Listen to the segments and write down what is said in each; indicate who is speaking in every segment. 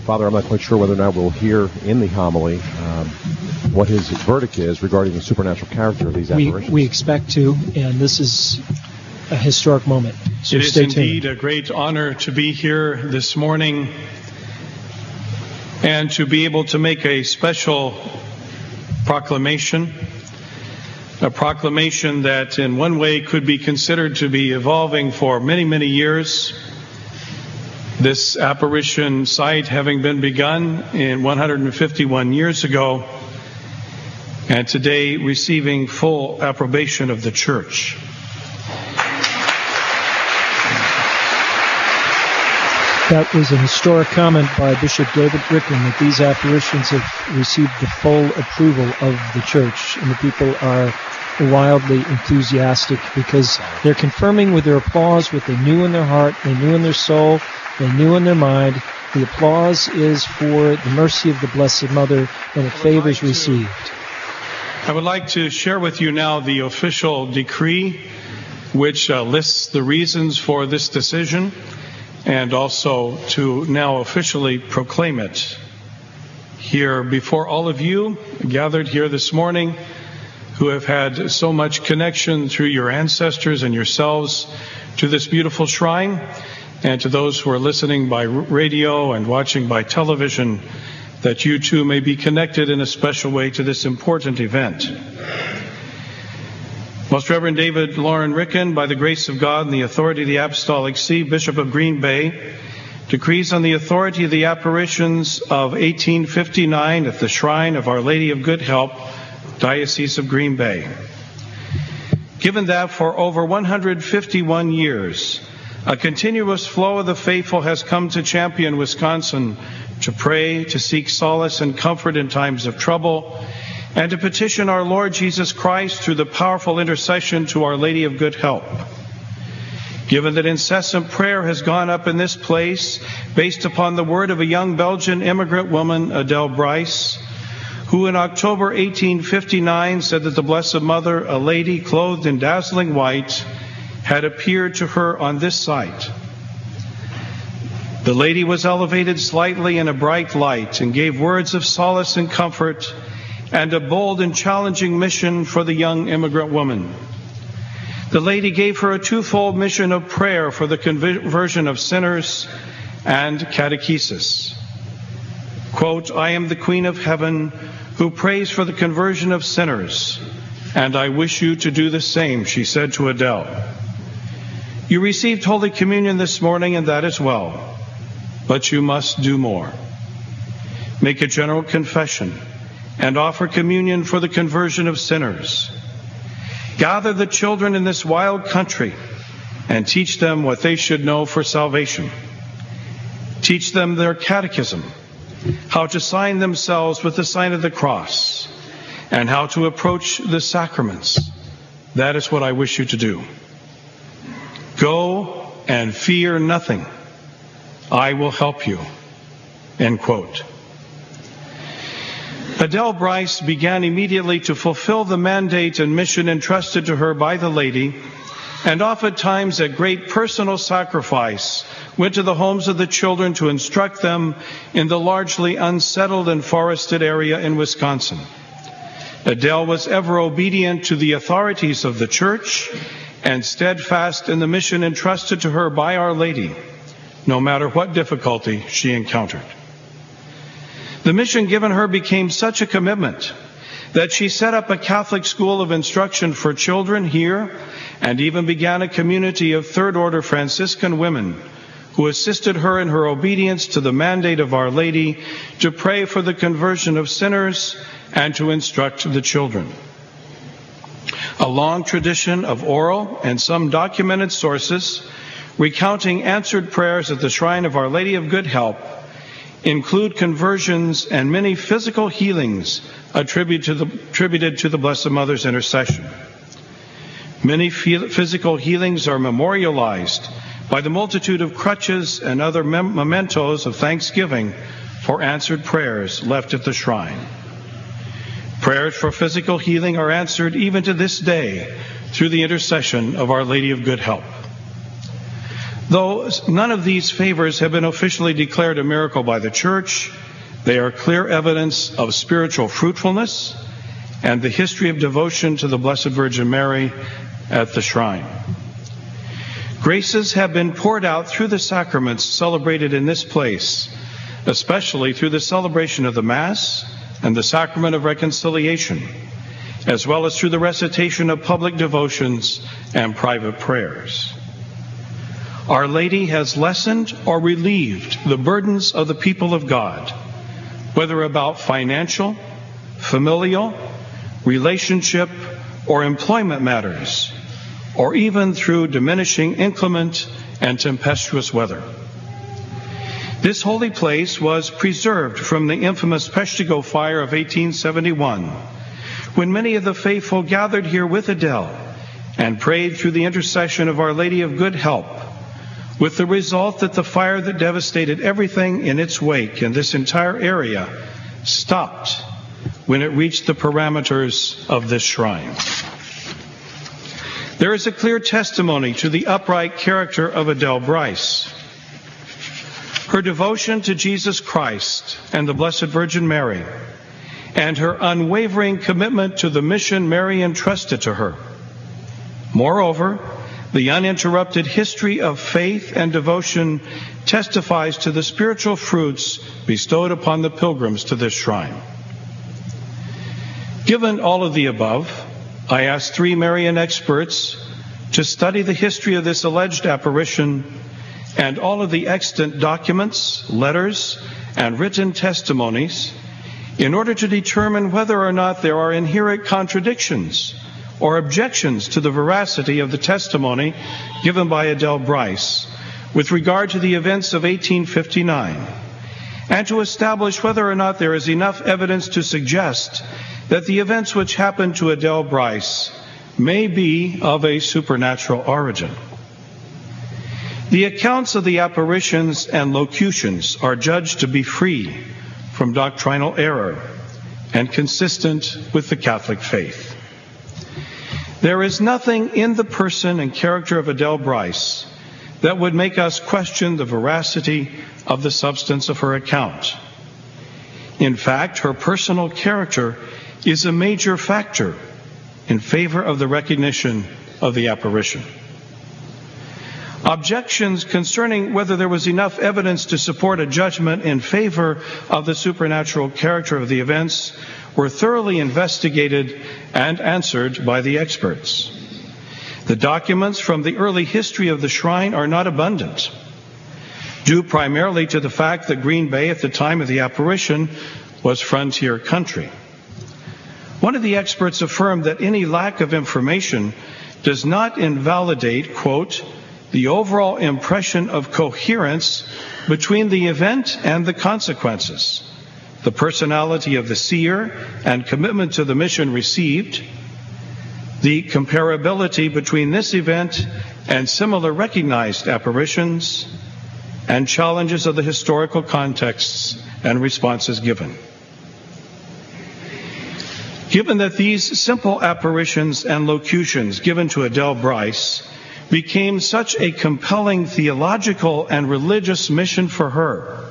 Speaker 1: Father, I'm not quite sure whether or not we'll hear in the homily what his verdict is regarding the supernatural character of these apparitions.
Speaker 2: We expect to, and this is a historic moment. So
Speaker 3: it is indeed a great honor to be here this morning and to be able to make a special proclamation, a proclamation that in one way could be considered to be evolving for many, many years. This apparition site having been begun in 151 years ago, and today receiving full approbation of the Church.
Speaker 2: That was a historic comment by Bishop David Ricken that these apparitions have received the full approval of the Church, and the people are wildly enthusiastic because they're confirming with their applause what they knew in their heart, they knew in their soul, they knew in their mind. The applause is for the mercy of the Blessed Mother and the favors received.
Speaker 3: I would like to share with you now the official decree which lists the reasons for this decision, and also to now officially proclaim it here before all of you gathered here this morning who have had so much connection through your ancestors and yourselves to this beautiful shrine, and to those who are listening by radio and watching by television, that you too may be connected in a special way to this important event. Most Reverend David Lauren Ricken, by the grace of God and the authority of the Apostolic See, Bishop of Green Bay, decrees on the authority of the apparitions of 1859 at the Shrine of Our Lady of Good Help, Diocese of Green Bay. Given that for over 151 years, a continuous flow of the faithful has come to Champion, Wisconsin, to pray, to seek solace and comfort in times of trouble, and to petition our Lord Jesus Christ through the powerful intercession to Our Lady of Good Help. Given that incessant prayer has gone up in this place based upon the word of a young Belgian immigrant woman, Adele Bryce, who in October 1859 said that the Blessed Mother, a lady clothed in dazzling white, had appeared to her on this site. The lady was elevated slightly in a bright light and gave words of solace and comfort and a bold and challenging mission for the young immigrant woman. The lady gave her a twofold mission of prayer for the conversion of sinners and catechesis. Quote, "I am the Queen of Heaven who prays for the conversion of sinners, and I wish you to do the same," she said to Adele. You received Holy Communion this morning, and that is well, but you must do more. Make a general confession and offer communion for the conversion of sinners. Gather the children in this wild country and teach them what they should know for salvation. Teach them their catechism, how to sign themselves with the sign of the cross, and how to approach the sacraments. That is what I wish you to do. Go and fear nothing. I will help you. End quote. Adele Bryce began immediately to fulfill the mandate and mission entrusted to her by the lady, and oftentimes at great personal sacrifice went to the homes of the children to instruct them in the largely unsettled and forested area in Wisconsin. Adele was ever obedient to the authorities of the Church and steadfast in the mission entrusted to her by Our Lady, no matter what difficulty she encountered. The mission given her became such a commitment that she set up a Catholic school of instruction for children here and even began a community of third-order Franciscan women who assisted her in her obedience to the mandate of Our Lady to pray for the conversion of sinners and to instruct the children. A long tradition of oral and some documented sources recounting answered prayers at the Shrine of Our Lady of Good Help include conversions and many physical healings attributed to the Blessed Mother's intercession. Many physical healings are memorialized by the multitude of crutches and other mementos of thanksgiving for answered prayers left at the shrine. Prayers for physical healing are answered even to this day through the intercession of Our Lady of Good Help. Though none of these favors have been officially declared a miracle by the Church, they are clear evidence of spiritual fruitfulness and the history of devotion to the Blessed Virgin Mary at the shrine. Graces have been poured out through the sacraments celebrated in this place, especially through the celebration of the Mass and the Sacrament of Reconciliation, as well as through the recitation of public devotions and private prayers. Our Lady has lessened or relieved the burdens of the people of God, whether about financial, familial, relationship, or employment matters, or even through diminishing inclement and tempestuous weather. This holy place was preserved from the infamous Peshtigo fire of 1871, when many of the faithful gathered here with Adele and prayed through the intercession of Our Lady of Good Help, with the result that the fire that devastated everything in its wake in this entire area stopped when it reached the parameters of this shrine. There is a clear testimony to the upright character of Adele Bryce. Her devotion to Jesus Christ and the Blessed Virgin Mary, and her unwavering commitment to the mission Mary entrusted to her. Moreover, the uninterrupted history of faith and devotion testifies to the spiritual fruits bestowed upon the pilgrims to this shrine. Given all of the above, I asked 3 Marian experts to study the history of this alleged apparition and all of the extant documents, letters, and written testimonies in order to determine whether or not there are inherent contradictions or objections to the veracity of the testimony given by Adele Bryce with regard to the events of 1859, and to establish whether or not there is enough evidence to suggest that the events which happened to Adele Bryce may be of a supernatural origin. The accounts of the apparitions and locutions are judged to be free from doctrinal error and consistent with the Catholic faith. There is nothing in the person and character of Adele Bryce that would make us question the veracity of the substance of her account. In fact, her personal character is a major factor in favor of the recognition of the apparition. Objections concerning whether there was enough evidence to support a judgment in favor of the supernatural character of the events were thoroughly investigated and answered by the experts. The documents from the early history of the shrine are not abundant, due primarily to the fact that Green Bay at the time of the apparition was frontier country. One of the experts affirmed that any lack of information does not invalidate, quote, the overall impression of coherence between the event and the consequences, the personality of the seer and commitment to the mission received, the comparability between this event and similar recognized apparitions, and challenges of the historical contexts and responses given. Given that these simple apparitions and locutions given to Adele Bryce became such a compelling theological and religious mission for her,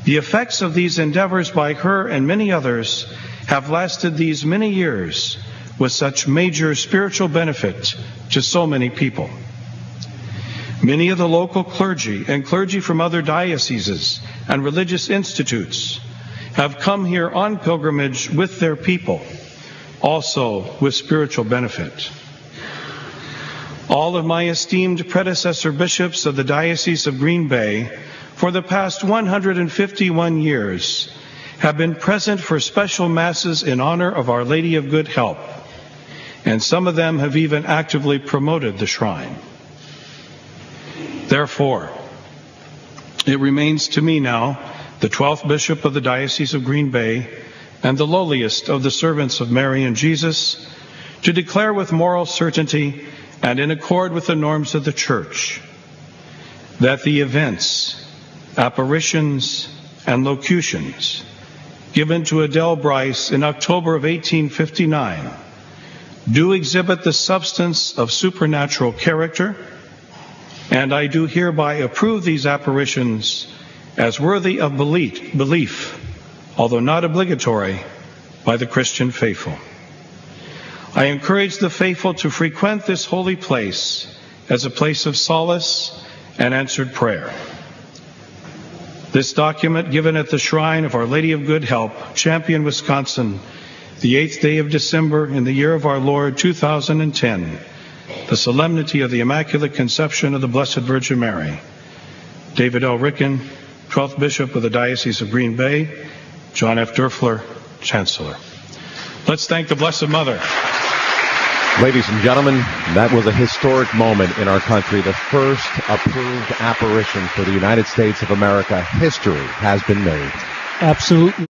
Speaker 3: the effects of these endeavors by her and many others have lasted these many years with such major spiritual benefit to so many people. Many of the local clergy and clergy from other dioceses and religious institutes have come here on pilgrimage with their people, also with spiritual benefit. All of my esteemed predecessor bishops of the Diocese of Green Bay for the past 151 years have been present for special masses in honor of Our Lady of Good Help, and some of them have even actively promoted the shrine. Therefore, it remains to me now, the 12th Bishop of the Diocese of Green Bay, and the lowliest of the servants of Mary and Jesus, to declare with moral certainty and in accord with the norms of the Church that the events, apparitions, and locutions given to Adele Bryce in October of 1859 do exhibit the substance of supernatural character and I do hereby approve these apparitions as worthy of belief, although not obligatory, by the Christian faithful. I encourage the faithful to frequent this holy place as a place of solace and answered prayer. This document, given at the shrine of Our Lady of Good Help, Champion, Wisconsin, the 8th day of December in the year of our Lord 2010, the solemnity of the Immaculate Conception of the Blessed Virgin Mary. David L. Ricken, 12th Bishop of the Diocese of Green Bay, John F. Durfler, Chancellor. Let's thank the Blessed Mother.
Speaker 1: Ladies and gentlemen, that was a historic moment in our country. The first approved apparition for the United States of America. History has been made.
Speaker 2: Absolutely.